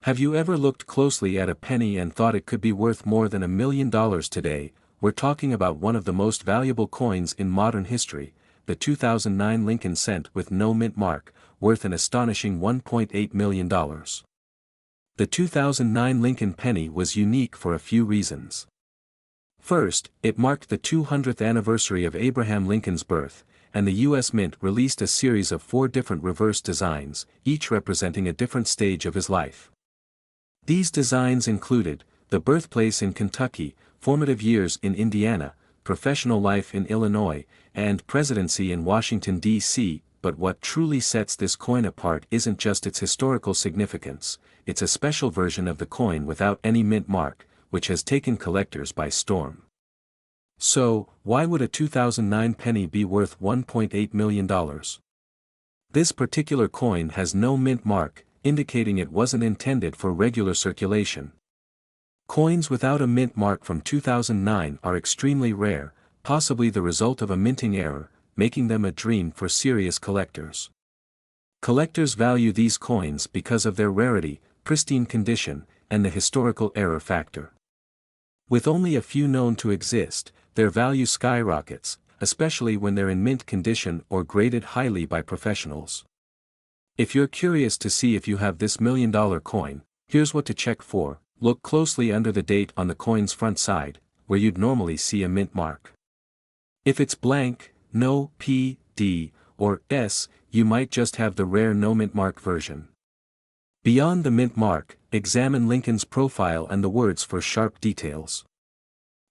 Have you ever looked closely at a penny and thought it could be worth more than $1 million today? We're talking about one of the most valuable coins in modern history, the 2009 Lincoln cent with no mint mark, worth an astonishing $1.8 million. The 2009 Lincoln penny was unique for a few reasons. First, it marked the 200th anniversary of Abraham Lincoln's birth, and the U.S. Mint released a series of 4 different reverse designs, each representing a different stage of his life. These designs included the birthplace in Kentucky, formative years in Indiana, professional life in Illinois, and presidency in Washington, D.C., but what truly sets this coin apart isn't just its historical significance, it's a special version of the coin without any mint mark, which has taken collectors by storm. So, why would a 2009 penny be worth $1.8 million? This particular coin has no mint mark, indicating it wasn't intended for regular circulation. Coins without a mint mark from 2009 are extremely rare, possibly the result of a minting error, making them a dream for serious collectors. Collectors value these coins because of their rarity, pristine condition, and the historical error factor. With only a few known to exist, their value skyrockets, especially when they're in mint condition or graded highly by professionals. If you're curious to see if you have this $1 million coin, here's what to check for. Look closely under the date on the coin's front side, where you'd normally see a mint mark. If it's blank, no P, D, or S, you might just have the rare no mint mark version. Beyond the mint mark, examine Lincoln's profile and the words for sharp details.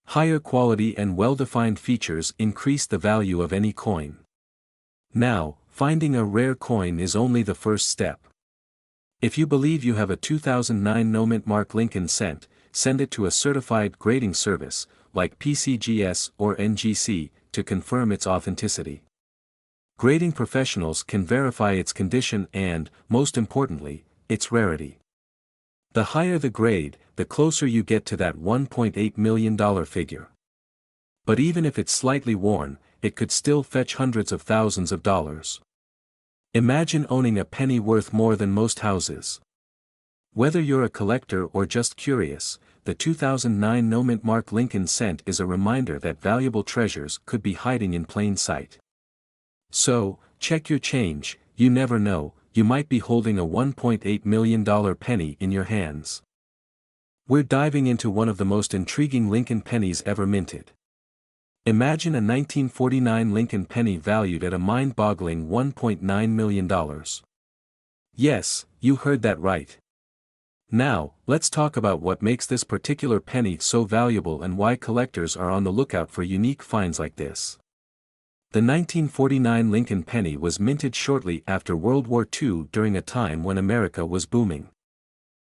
Higher quality and well-defined features increase the value of any coin. Now, finding a rare coin is only the first step. If you believe you have a 2009 no mint mark Lincoln cent, send it to a certified grading service, like PCGS or NGC, to confirm its authenticity. Grading professionals can verify its condition and, most importantly, its rarity. The higher the grade, the closer you get to that $1.8 million figure. But even if it's slightly worn, it could still fetch hundreds of thousands of dollars. Imagine owning a penny worth more than most houses. Whether you're a collector or just curious, the 2009 no mint mark Lincoln cent is a reminder that valuable treasures could be hiding in plain sight. So, check your change, you never know, you might be holding a $1.8 million penny in your hands. We're diving into one of the most intriguing Lincoln pennies ever minted. Imagine a 1949 Lincoln penny valued at a mind-boggling $1.9 million. Yes, you heard that right. Now, let's talk about what makes this particular penny so valuable and why collectors are on the lookout for unique finds like this. The 1949 Lincoln penny was minted shortly after World War II during a time when America was booming.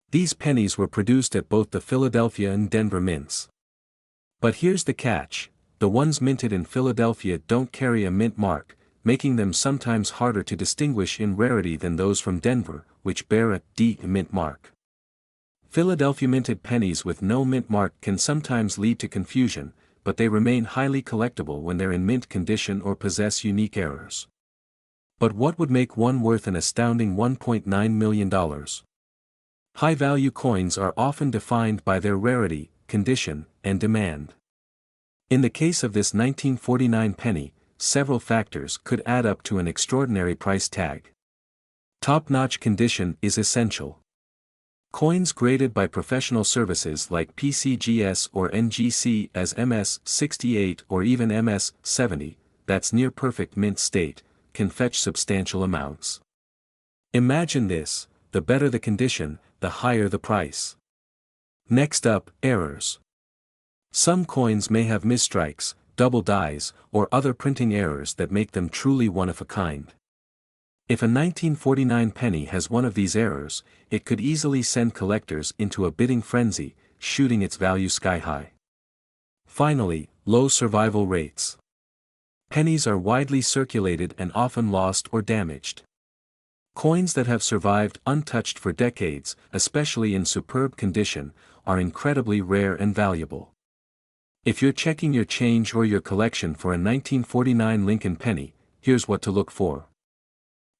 These pennies were produced at both the Philadelphia and Denver mints. But here's the catch. The ones minted in Philadelphia don't carry a mint mark, making them sometimes harder to distinguish in rarity than those from Denver, which bear a D mint mark. Philadelphia minted pennies with no mint mark can sometimes lead to confusion, but they remain highly collectible when they're in mint condition or possess unique errors. But what would make one worth an astounding $1.9 million? High-value coins are often defined by their rarity, condition, and demand. In the case of this 1949 penny, several factors could add up to an extraordinary price tag. Top-notch condition is essential. Coins graded by professional services like PCGS or NGC as MS-68 or even MS-70, that's near perfect mint state, can fetch substantial amounts. Imagine this, the better the condition, the higher the price. Next up, errors. Some coins may have misstrikes, double dies, or other printing errors that make them truly one of a kind. If a 1949 penny has one of these errors, it could easily send collectors into a bidding frenzy, shooting its value sky high. Finally, low survival rates. Pennies are widely circulated and often lost or damaged. Coins that have survived untouched for decades, especially in superb condition, are incredibly rare and valuable. If you're checking your change or your collection for a 1949 Lincoln penny, here's what to look for.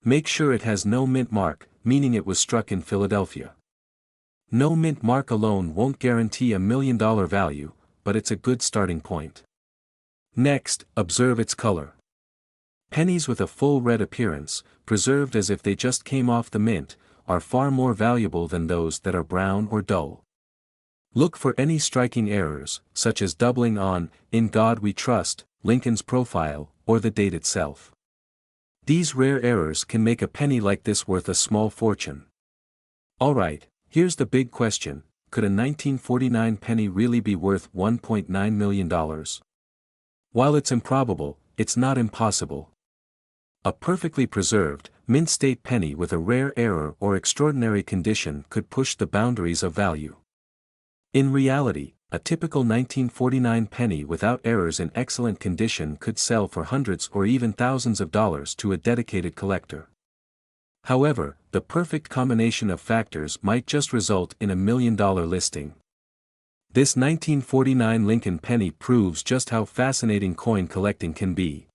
Make sure it has no mint mark, meaning it was struck in Philadelphia. No mint mark alone won't guarantee $1 million value, but it's a good starting point. Next, observe its color. Pennies with a full red appearance, preserved as if they just came off the mint, are far more valuable than those that are brown or dull. Look for any striking errors, such as doubling on "In God We Trust," Lincoln's profile, or the date itself. These rare errors can make a penny like this worth a small fortune. Alright, here's the big question: could a 1949 penny really be worth $1.9 million? While it's improbable, it's not impossible. A perfectly preserved, mint-state penny with a rare error or extraordinary condition could push the boundaries of value. In reality, a typical 1949 penny without errors in excellent condition could sell for hundreds or even thousands of dollars to a dedicated collector. However, the perfect combination of factors might just result in $1 million listing. This 1949 Lincoln penny proves just how fascinating coin collecting can be.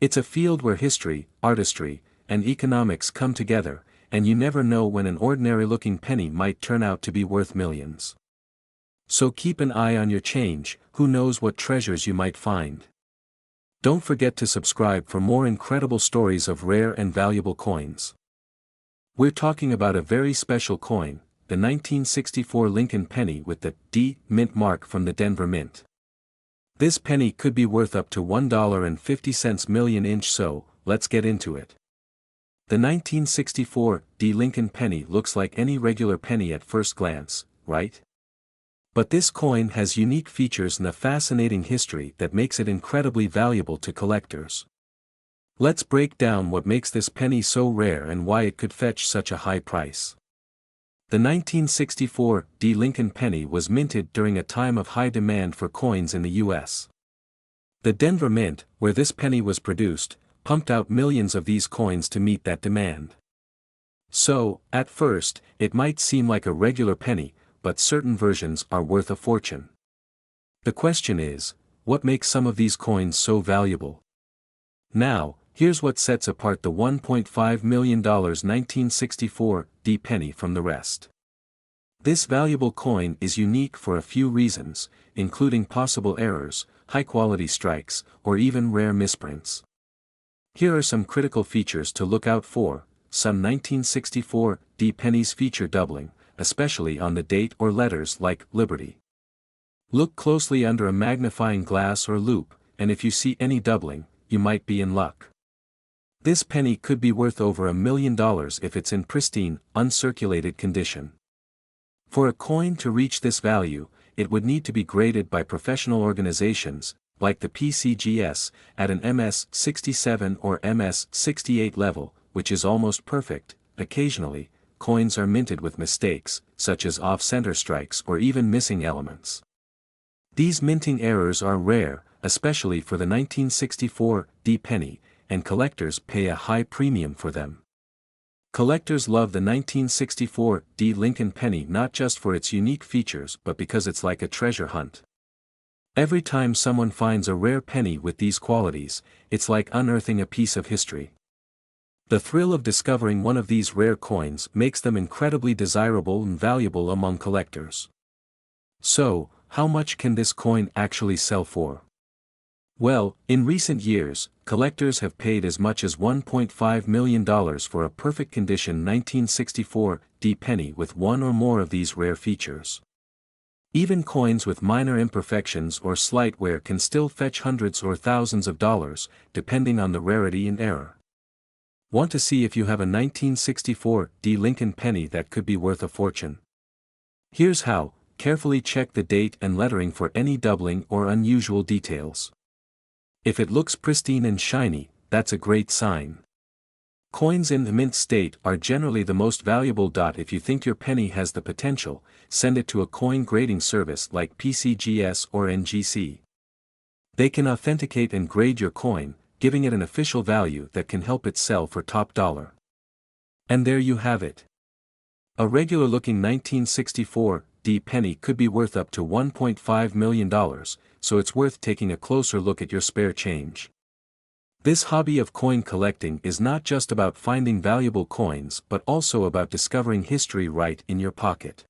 It's a field where history, artistry, and economics come together, and you never know when an ordinary-looking penny might turn out to be worth millions. So keep an eye on your change, who knows what treasures you might find. Don't forget to subscribe for more incredible stories of rare and valuable coins. We're talking about a very special coin, the 1964 Lincoln penny with the D mint mark from the Denver Mint. This penny could be worth up to $1.50 million, so let's get into it. The 1964 D Lincoln penny looks like any regular penny at first glance, right? But this coin has unique features and a fascinating history that makes it incredibly valuable to collectors. Let's break down what makes this penny so rare and why it could fetch such a high price. The 1964 D Lincoln penny was minted during a time of high demand for coins in the U.S. The Denver Mint, where this penny was produced, pumped out millions of these coins to meet that demand. So, at first, it might seem like a regular penny, but certain versions are worth a fortune. The question is, what makes some of these coins so valuable? Now, here's what sets apart the $1.5 million 1964 D penny from the rest. This valuable coin is unique for a few reasons, including possible errors, high-quality strikes, or even rare misprints. Here are some critical features to look out for. Some 1964 D pennies feature doubling, especially on the date or letters like Liberty. Look closely under a magnifying glass or loupe, and if you see any doubling, you might be in luck. This penny could be worth over $1 million if it's in pristine, uncirculated condition. For a coin to reach this value, it would need to be graded by professional organizations, like the PCGS, at an MS-67 or MS-68 level, which is almost perfect. Occasionally, coins are minted with mistakes, such as off-center strikes or even missing elements. These minting errors are rare, especially for the 1964 D penny, and collectors pay a high premium for them. Collectors love the 1964 D Lincoln penny not just for its unique features but because it's like a treasure hunt. Every time someone finds a rare penny with these qualities, it's like unearthing a piece of history. The thrill of discovering one of these rare coins makes them incredibly desirable and valuable among collectors. So, how much can this coin actually sell for? Well, in recent years, collectors have paid as much as $1.5 million for a perfect condition 1964 D penny with one or more of these rare features. Even coins with minor imperfections or slight wear can still fetch hundreds or thousands of dollars, depending on the rarity and error. Want to see if you have a 1964 D Lincoln penny that could be worth a fortune? Here's how: carefully check the date and lettering for any doubling or unusual details. If it looks pristine and shiny, that's a great sign. Coins in the mint state are generally the most valuable. If you think your penny has the potential, send it to a coin grading service like PCGS or NGC. They can authenticate and grade your coin, giving it an official value that can help it sell for top dollar. And there you have it. A regular-looking 1964 D penny could be worth up to $1.5 million, so it's worth taking a closer look at your spare change. This hobby of coin collecting is not just about finding valuable coins but also about discovering history right in your pocket.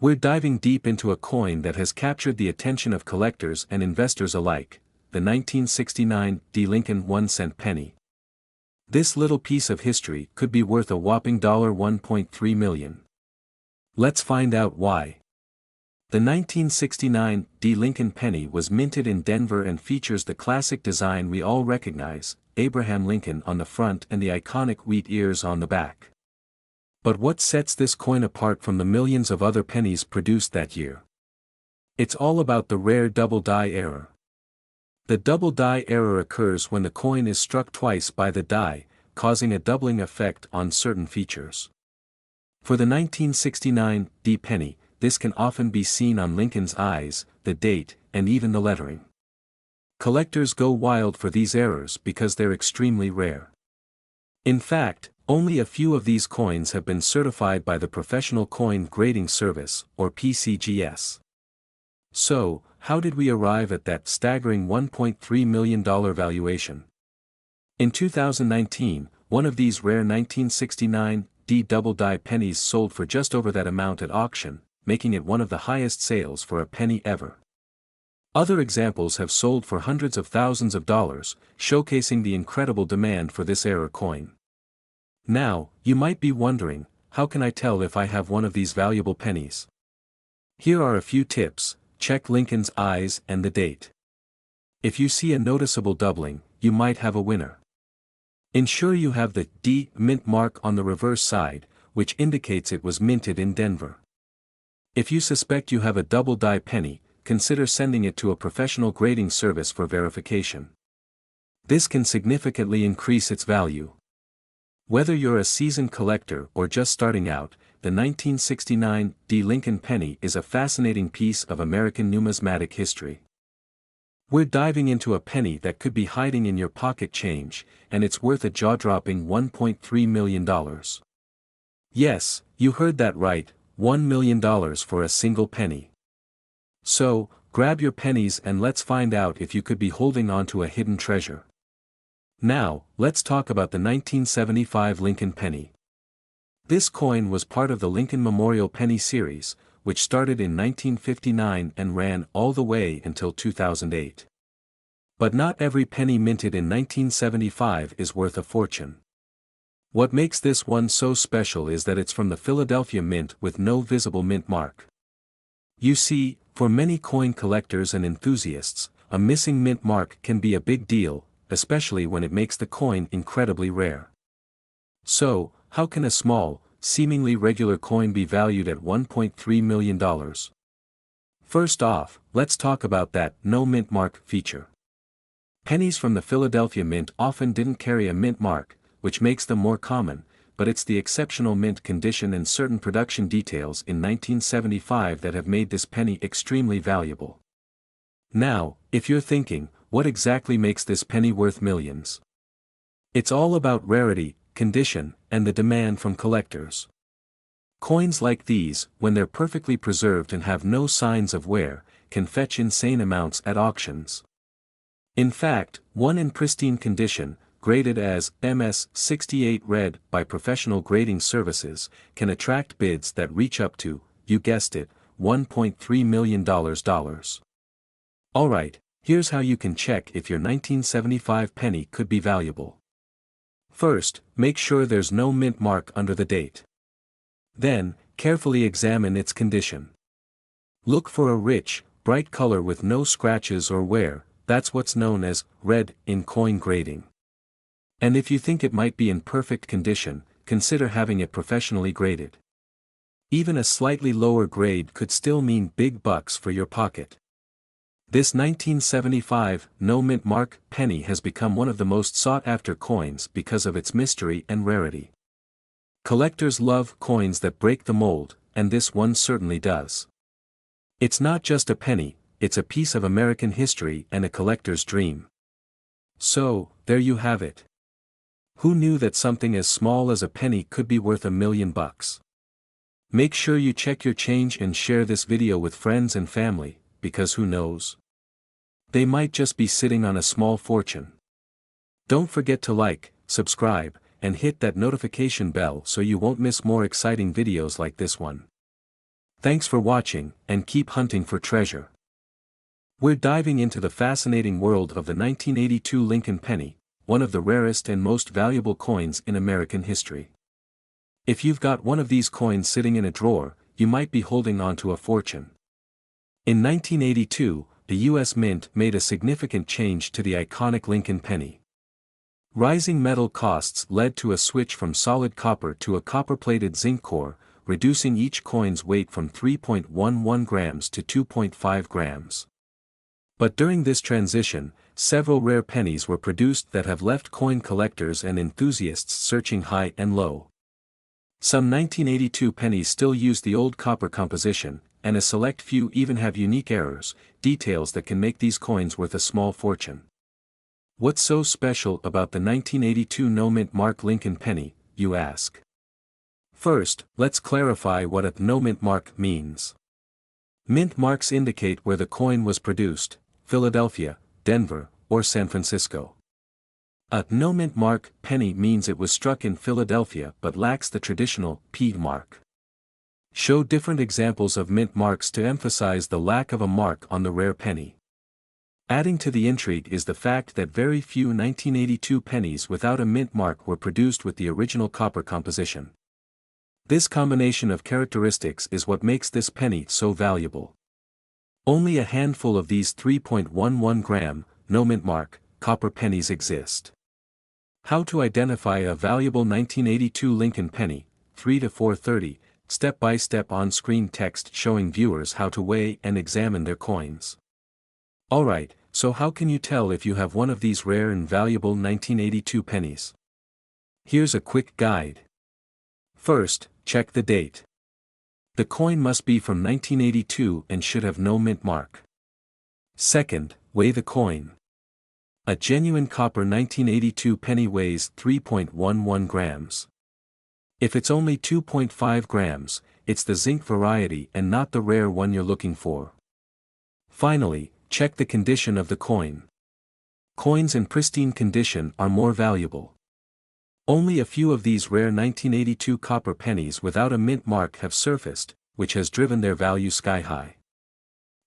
We're diving deep into a coin that has captured the attention of collectors and investors alike, the 1969 D. Lincoln 1-cent penny. This little piece of history could be worth a whopping $1.3 million. Let's find out why. The 1969 D. Lincoln penny was minted in Denver and features the classic design we all recognize, Abraham Lincoln on the front and the iconic wheat ears on the back. But what sets this coin apart from the millions of other pennies produced that year? It's all about the rare double die error. The double die error occurs when the coin is struck twice by the die, causing a doubling effect on certain features. For the 1969 D penny, this can often be seen on Lincoln's eyes, the date, and even the lettering. Collectors go wild for these errors because they're extremely rare. In fact, only a few of these coins have been certified by the Professional Coin Grading Service, or PCGS. So, how did we arrive at that staggering $1.3 million valuation? In 2019, one of these rare 1969 D double die pennies sold for just over that amount at auction, making it one of the highest sales for a penny ever. Other examples have sold for hundreds of thousands of dollars, showcasing the incredible demand for this error coin. Now, you might be wondering, how can I tell if I have one of these valuable pennies? Here are a few tips. Check Lincoln's eyes and the date. If you see a noticeable doubling, you might have a winner. Ensure you have the D mint mark on the reverse side, which indicates it was minted in Denver. If you suspect you have a double die penny, consider sending it to a professional grading service for verification. This can significantly increase its value. Whether you're a seasoned collector or just starting out, the 1969 D. Lincoln penny is a fascinating piece of American numismatic history. We're diving into a penny that could be hiding in your pocket change, and it's worth a jaw-dropping $1.3 million. Yes, you heard that right, $1 million for a single penny. So, grab your pennies and let's find out if you could be holding on to a hidden treasure. Now, let's talk about the 1975 Lincoln penny. This coin was part of the Lincoln Memorial Penny series, which started in 1959 and ran all the way until 2008. But not every penny minted in 1975 is worth a fortune. What makes this one so special is that it's from the Philadelphia Mint with no visible mint mark. You see, for many coin collectors and enthusiasts, a missing mint mark can be a big deal, especially when it makes the coin incredibly rare. So, how can a small, seemingly regular coin be valued at $1.3 million? First off, let's talk about that no mint mark feature. Pennies from the Philadelphia Mint often didn't carry a mint mark, which makes them more common, but it's the exceptional mint condition and certain production details in 1975 that have made this penny extremely valuable. Now, if you're thinking, what exactly makes this penny worth millions? It's all about rarity, condition, and the demand from collectors. Coins like these, when they're perfectly preserved and have no signs of wear, can fetch insane amounts at auctions. In fact, one in pristine condition, graded as MS-68 red by professional grading services, can attract bids that reach up to, you guessed it, $1.3 million. Alright, here's how you can check if your 1975 penny could be valuable. First, make sure there's no mint mark under the date. Then, carefully examine its condition. Look for a rich, bright color with no scratches or wear, that's what's known as red in coin grading. And if you think it might be in perfect condition, consider having it professionally graded. Even a slightly lower grade could still mean big bucks for your pocket. This 1975 no mint mark penny has become one of the most sought-after coins because of its mystery and rarity. Collectors love coins that break the mold, and this one certainly does. It's not just a penny, it's a piece of American history and a collector's dream. So, there you have it. Who knew that something as small as a penny could be worth $1 million? Make sure you check your change and share this video with friends and family, because who knows? They might just be sitting on a small fortune. Don't forget to like, subscribe, and hit that notification bell so you won't miss more exciting videos like this one. Thanks for watching, and keep hunting for treasure. We're diving into the fascinating world of the 1982 Lincoln penny, one of the rarest and most valuable coins in American history. If you've got one of these coins sitting in a drawer, you might be holding on to a fortune. In 1982, the U.S. Mint made a significant change to the iconic Lincoln penny. Rising metal costs led to a switch from solid copper to a copper-plated zinc core, reducing each coin's weight from 3.11 grams to 2.5 grams. But during this transition, several rare pennies were produced that have left coin collectors and enthusiasts searching high and low. Some 1982 pennies still use the old copper composition, and a select few even have unique errors, details that can make these coins worth a small fortune. What's so special about the 1982 no-mint mark Lincoln penny, you ask? First, let's clarify what a no-mint mark means. Mint marks indicate where the coin was produced: Philadelphia, Denver, or San Francisco. A no-mint mark penny means it was struck in Philadelphia but lacks the traditional P mark. Show different examples of mint marks to emphasize the lack of a mark on the rare penny. Adding to the intrigue is the fact that very few 1982 pennies without a mint mark were produced with the original copper composition. This combination of characteristics is what makes this penny so valuable. Only a handful of these 3.11 gram, no mint mark, copper pennies exist. How to identify a valuable 1982 Lincoln penny, 3 to 430, step-by-step on-screen text showing viewers how to weigh and examine their coins. Alright, so how can you tell if you have one of these rare and valuable 1982 pennies? Here's a quick guide. First, check the date. The coin must be from 1982 and should have no mint mark. Second, weigh the coin. A genuine copper 1982 penny weighs 3.11 grams. If it's only 2.5 grams, it's the zinc variety and not the rare one you're looking for. Finally, check the condition of the coin. Coins in pristine condition are more valuable. Only a few of these rare 1982 copper pennies without a mint mark have surfaced, which has driven their value sky high.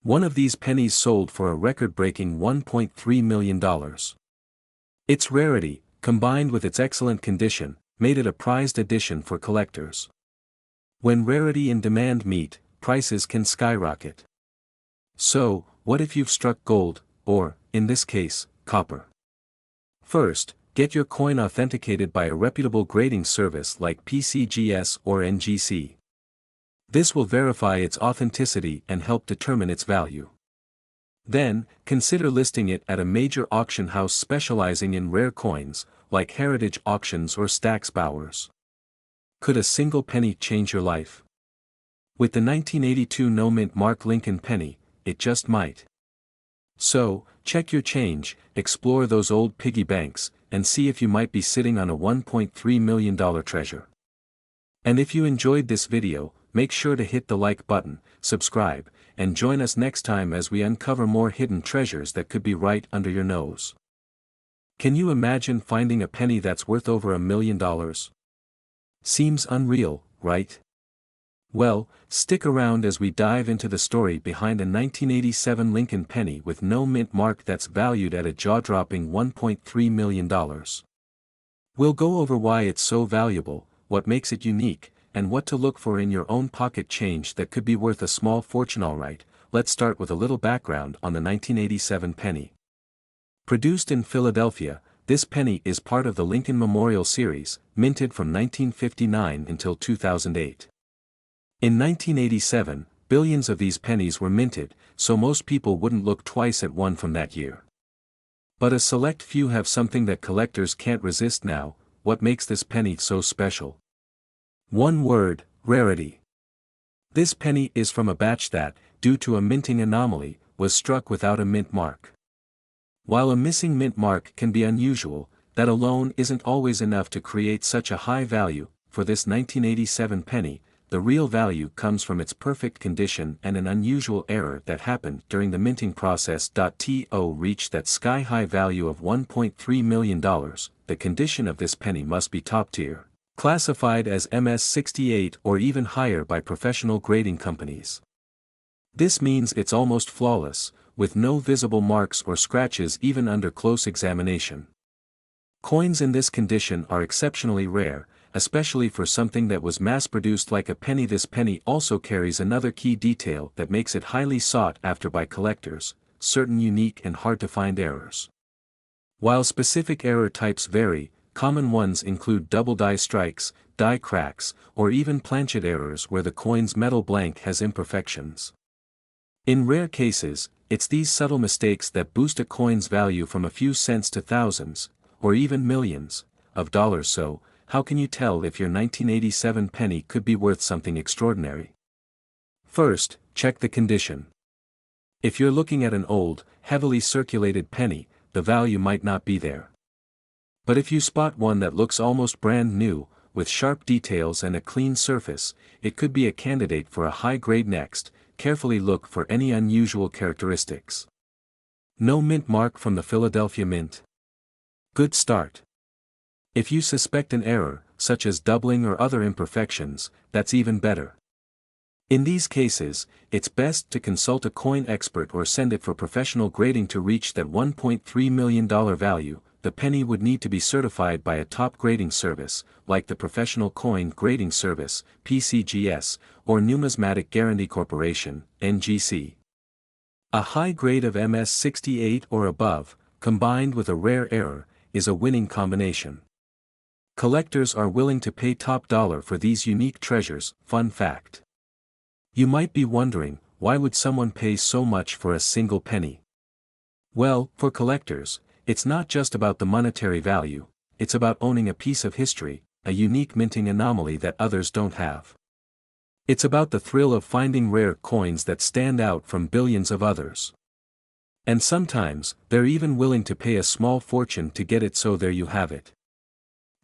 One of these pennies sold for a record-breaking $1.3 million. Its rarity, combined with its excellent condition, made it a prized addition for collectors. When rarity and demand meet, prices can skyrocket. So, what if you've struck gold, or, in this case, copper? First, get your coin authenticated by a reputable grading service like PCGS or NGC. This will verify its authenticity and help determine its value. Then, consider listing it at a major auction house specializing in rare coins, like Heritage Auctions or Stack's Bowers. Could a single penny change your life? With the 1982 no-mint mark Lincoln penny, it just might. So, check your change, explore those old piggy banks, and see if you might be sitting on a $1.3 million treasure. And if you enjoyed this video, make sure to hit the like button, subscribe, and join us next time as we uncover more hidden treasures that could be right under your nose. Can you imagine finding a penny that's worth over $1 million? Seems unreal, right? Well, stick around as we dive into the story behind a 1987 Lincoln penny with no mint mark that's valued at a jaw-dropping $1.3 million. We'll go over why it's so valuable, what makes it unique, and what to look for in your own pocket change that could be worth a small fortune. Alright, let's start with a little background on the 1987 penny. Produced in Philadelphia, this penny is part of the Lincoln Memorial Series, minted from 1959 until 2008. In 1987, billions of these pennies were minted, so most people wouldn't look twice at one from that year. But a select few have something that collectors can't resist now. What makes this penny so special? One word: rarity. This penny is from a batch that, due to a minting anomaly, was struck without a mint mark. While a missing mint mark can be unusual, that alone isn't always enough to create such a high value. For this 1987 penny, the real value comes from its perfect condition and an unusual error that happened during the minting process. To reach that sky-high value of $1.3 million, the condition of this penny must be top tier. Classified as MS-68 or even higher by professional grading companies. This means it's almost flawless, with no visible marks or scratches even under close examination. Coins in this condition are exceptionally rare, especially for something that was mass-produced like a penny. This penny also carries another key detail that makes it highly sought after by collectors: certain unique and hard-to-find errors. While specific error types vary, common ones include double die strikes, die cracks, or even planchet errors where the coin's metal blank has imperfections. In rare cases, it's these subtle mistakes that boost a coin's value from a few cents to thousands, or even millions, of dollars. So, how can you tell if your 1987 penny could be worth something extraordinary? First, check the condition. If you're looking at an old, heavily circulated penny, the value might not be there. But if you spot one that looks almost brand new, with sharp details and a clean surface, it could be a candidate for a high grade. Next, carefully look for any unusual characteristics. No mint mark from the Philadelphia Mint. Good start. If you suspect an error, such as doubling or other imperfections, that's even better. In these cases, it's best to consult a coin expert or send it for professional grading. To reach that $1.3 million value, the penny would need to be certified by a top grading service, like the Professional Coin Grading Service, PCGS, or Numismatic Guarantee Corporation, NGC. A high grade of MS-68 or above, combined with a rare error, is a winning combination. Collectors are willing to pay top dollar for these unique treasures. Fun fact. You might be wondering, why would someone pay so much for a single penny? Well, for collectors, it's not just about the monetary value, it's about owning a piece of history, a unique minting anomaly that others don't have. It's about the thrill of finding rare coins that stand out from billions of others. And sometimes, they're even willing to pay a small fortune to get it. So there you have it.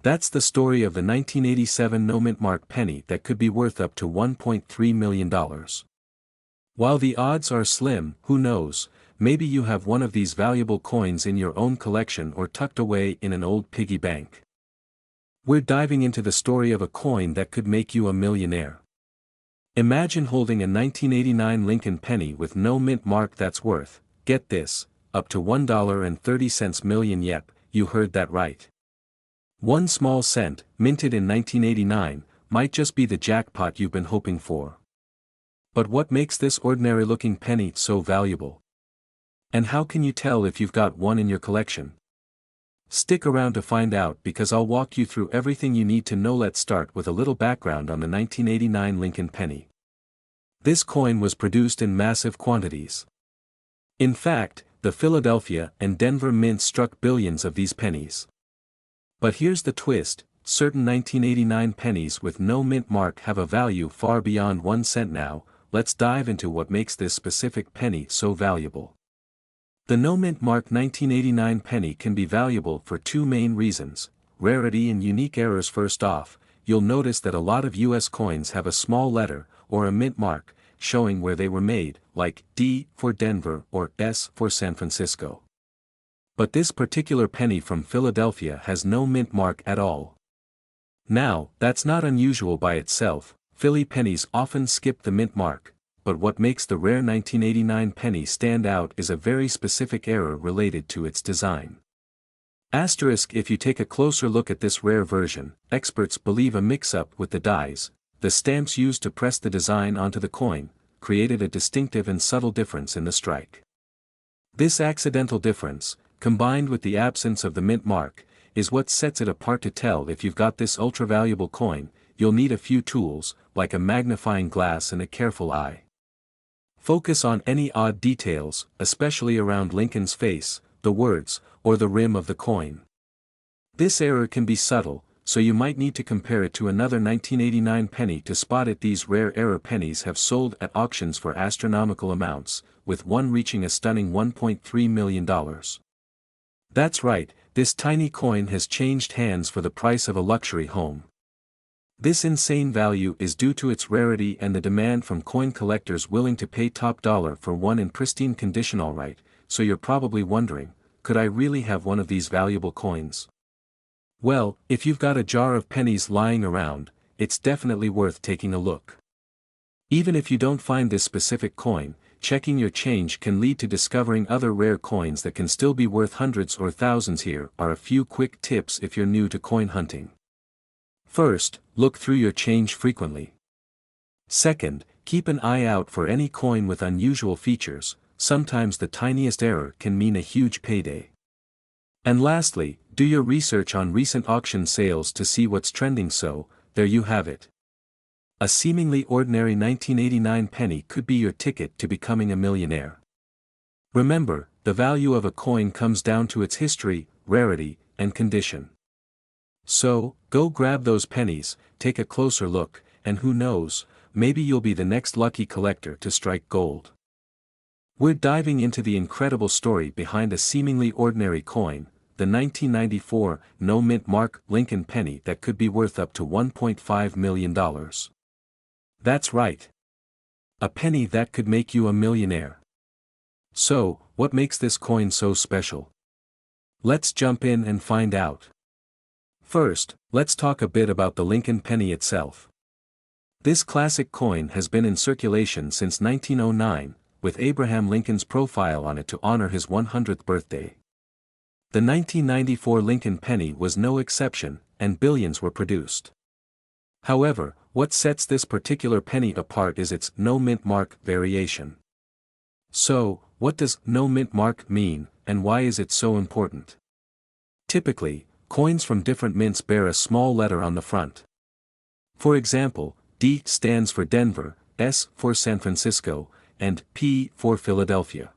That's the story of the 1987 no-mint mark penny that could be worth up to $1.3 million. While the odds are slim, who knows, maybe you have one of these valuable coins in your own collection or tucked away in an old piggy bank. We're diving into the story of a coin that could make you a millionaire. Imagine holding a 1989 Lincoln penny with no mint mark that's worth, get this, up to $1.30 million. Yep, you heard that right. One small cent, minted in 1989, might just be the jackpot you've been hoping for. But what makes this ordinary-looking penny so valuable? And how can you tell if you've got one in your collection? Stick around to find out, because I'll walk you through everything you need to know. Let's start with a little background on the 1989 Lincoln penny. This coin was produced in massive quantities. In fact, the Philadelphia and Denver mints struck billions of these pennies. But here's the twist: certain 1989 pennies with no mint mark have a value far beyond 1 cent. Now, let's dive into what makes this specific penny so valuable. The no mint mark 1989 penny can be valuable for two main reasons: rarity and unique errors. First off, you'll notice that a lot of US coins have a small letter, or a mint mark, showing where they were made, like D for Denver or S for San Francisco. But this particular penny from Philadelphia has no mint mark at all. Now, that's not unusual by itself. Philly pennies often skip the mint mark, but what makes the rare 1989 penny stand out is a very specific error related to its design. Asterisk: if you take a closer look at this rare version, experts believe a mix-up with the dies, the stamps used to press the design onto the coin, created a distinctive and subtle difference in the strike. This accidental difference, combined with the absence of the mint mark, is what sets it apart. To tell if you've got this ultra-valuable coin, you'll need a few tools, like a magnifying glass and a careful eye. Focus on any odd details, especially around Lincoln's face, the words, or the rim of the coin. This error can be subtle, so you might need to compare it to another 1989 penny to spot it. These rare error pennies have sold at auctions for astronomical amounts, with one reaching a stunning $1.3 million. That's right, this tiny coin has changed hands for the price of a luxury home. This insane value is due to its rarity and the demand from coin collectors willing to pay top dollar for one in pristine condition. Alright, so you're probably wondering, could I really have one of these valuable coins? Well, if you've got a jar of pennies lying around, it's definitely worth taking a look. Even if you don't find this specific coin, checking your change can lead to discovering other rare coins that can still be worth hundreds or thousands. Here are a few quick tips if you're new to coin hunting. First, look through your change frequently. Second, keep an eye out for any coin with unusual features. Sometimes the tiniest error can mean a huge payday. And lastly, do your research on recent auction sales to see what's trending. So, there you have it. A seemingly ordinary 1989 penny could be your ticket to becoming a millionaire. Remember, the value of a coin comes down to its history, rarity, and condition. So, go grab those pennies, take a closer look, and who knows, maybe you'll be the next lucky collector to strike gold. We're diving into the incredible story behind a seemingly ordinary coin, the 1994 no-mint mark Lincoln penny that could be worth up to $1.5 million. That's right. A penny that could make you a millionaire. So, what makes this coin so special? Let's jump in and find out. First, let's talk a bit about the Lincoln penny itself. This classic coin has been in circulation since 1909, with Abraham Lincoln's profile on it to honor his 100th birthday. The 1994 Lincoln penny was no exception, and billions were produced. However, what sets this particular penny apart is its no mint mark variation. So, what does no mint mark mean, and why is it so important? Typically, coins from different mints bear a small letter on the front. For example, D stands for Denver, S for San Francisco, and P for Philadelphia.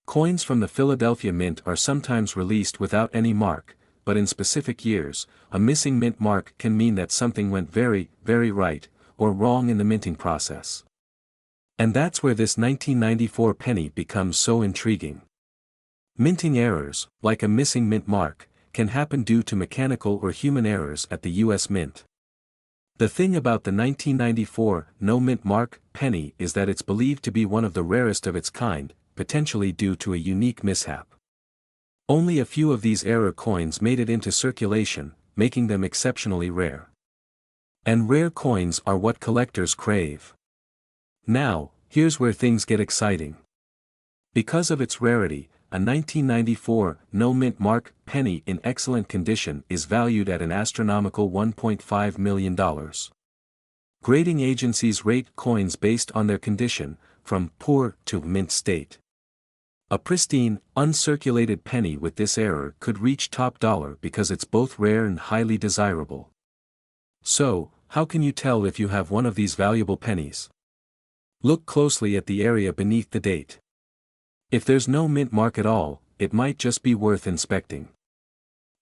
Coins from the Philadelphia Mint are sometimes released without any mark, but in specific years, a missing mint mark can mean that something went very, very right, or wrong in the minting process. And that's where this 1994 penny becomes so intriguing. Minting errors, like a missing mint mark, can happen due to mechanical or human errors at the U.S. Mint. The thing about the 1994 no mint mark penny is that it's believed to be one of the rarest of its kind, potentially due to a unique mishap. Only a few of these error coins made it into circulation, making them exceptionally rare. And rare coins are what collectors crave. Now, here's where things get exciting. Because of its rarity, a 1994 no mint mark penny in excellent condition is valued at an astronomical $1.5 million. Grading agencies rate coins based on their condition, from poor to mint state. A pristine, uncirculated penny with this error could reach top dollar because it's both rare and highly desirable. So, how can you tell if you have one of these valuable pennies? Look closely at the area beneath the date. If there's no mint mark at all, it might just be worth inspecting.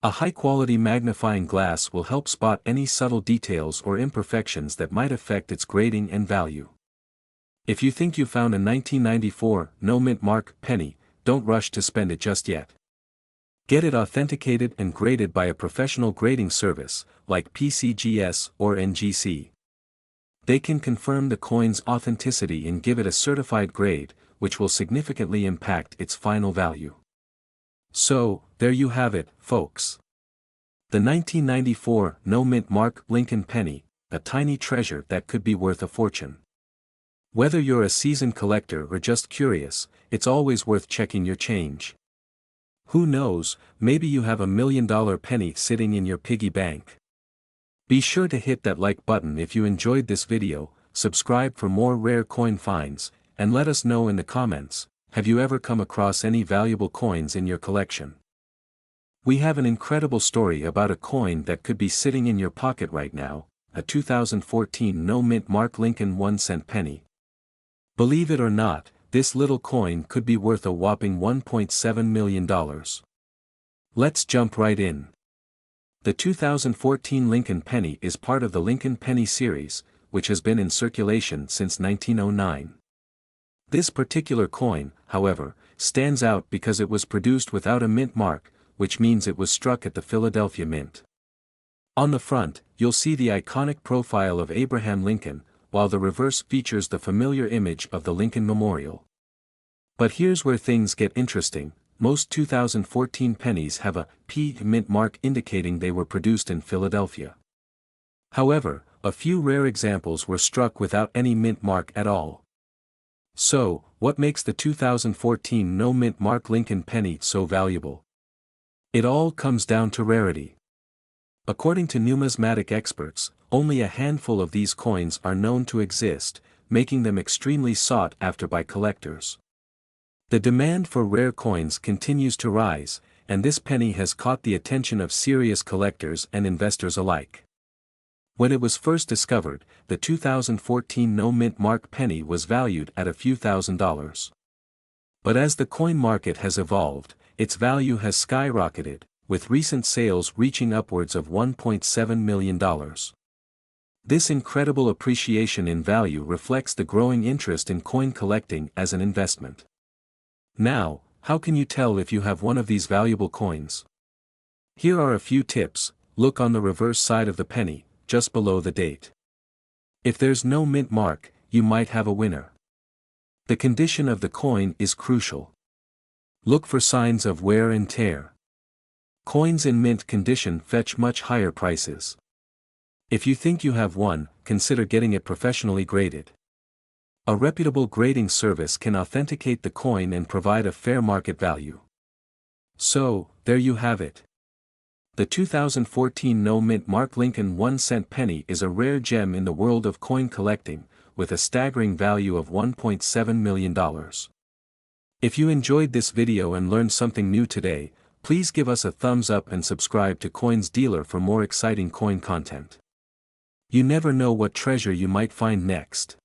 A high-quality magnifying glass will help spot any subtle details or imperfections that might affect its grading and value. If you think you found a 1994 no mint mark penny, don't rush to spend it just yet. Get it authenticated and graded by a professional grading service, like PCGS or NGC. They can confirm the coin's authenticity and give it a certified grade, which will significantly impact its final value. So, there you have it, folks. The 1994 no mint mark Lincoln penny, a tiny treasure that could be worth a fortune. Whether you're a seasoned collector or just curious, it's always worth checking your change. Who knows, maybe you have $1 million penny sitting in your piggy bank. Be sure to hit that like button if you enjoyed this video, subscribe for more rare coin finds, and let us know in the comments, have you ever come across any valuable coins in your collection? We have an incredible story about a coin that could be sitting in your pocket right now, a 2014 no mint mark Lincoln 1-cent penny. Believe it or not, this little coin could be worth a whopping $1.7 million. Let's jump right in. The 2014 Lincoln penny is part of the Lincoln penny series, which has been in circulation since 1909. This particular coin, however, stands out because it was produced without a mint mark, which means it was struck at the Philadelphia Mint. On the front, you'll see the iconic profile of Abraham Lincoln, while the reverse features the familiar image of the Lincoln Memorial. But here's where things get interesting, most 2014 pennies have a P mint mark indicating they were produced in Philadelphia. However, a few rare examples were struck without any mint mark at all. So, what makes the 2014 no mint mark Lincoln penny so valuable? It all comes down to rarity. According to numismatic experts, only a handful of these coins are known to exist, making them extremely sought after by collectors. The demand for rare coins continues to rise, and this penny has caught the attention of serious collectors and investors alike. When it was first discovered, the 2014 no mint mark penny was valued at a few $1,000s. But as the coin market has evolved, its value has skyrocketed, with recent sales reaching upwards of $1.7 million. This incredible appreciation in value reflects the growing interest in coin collecting as an investment. Now, how can you tell if you have one of these valuable coins? Here are a few tips. Look on the reverse side of the penny, just below the date. If there's no mint mark, you might have a winner. The condition of the coin is crucial. Look for signs of wear and tear. Coins in mint condition fetch much higher prices. If you think you have one, consider getting it professionally graded. A reputable grading service can authenticate the coin and provide a fair market value. So, there you have it. The 2014 no mint mark Lincoln 1-cent penny is a rare gem in the world of coin collecting, with a staggering value of $1.7 million. If you enjoyed this video and learned something new today, please give us a thumbs up and subscribe to Coins Dealer for more exciting coin content. You never know what treasure you might find next.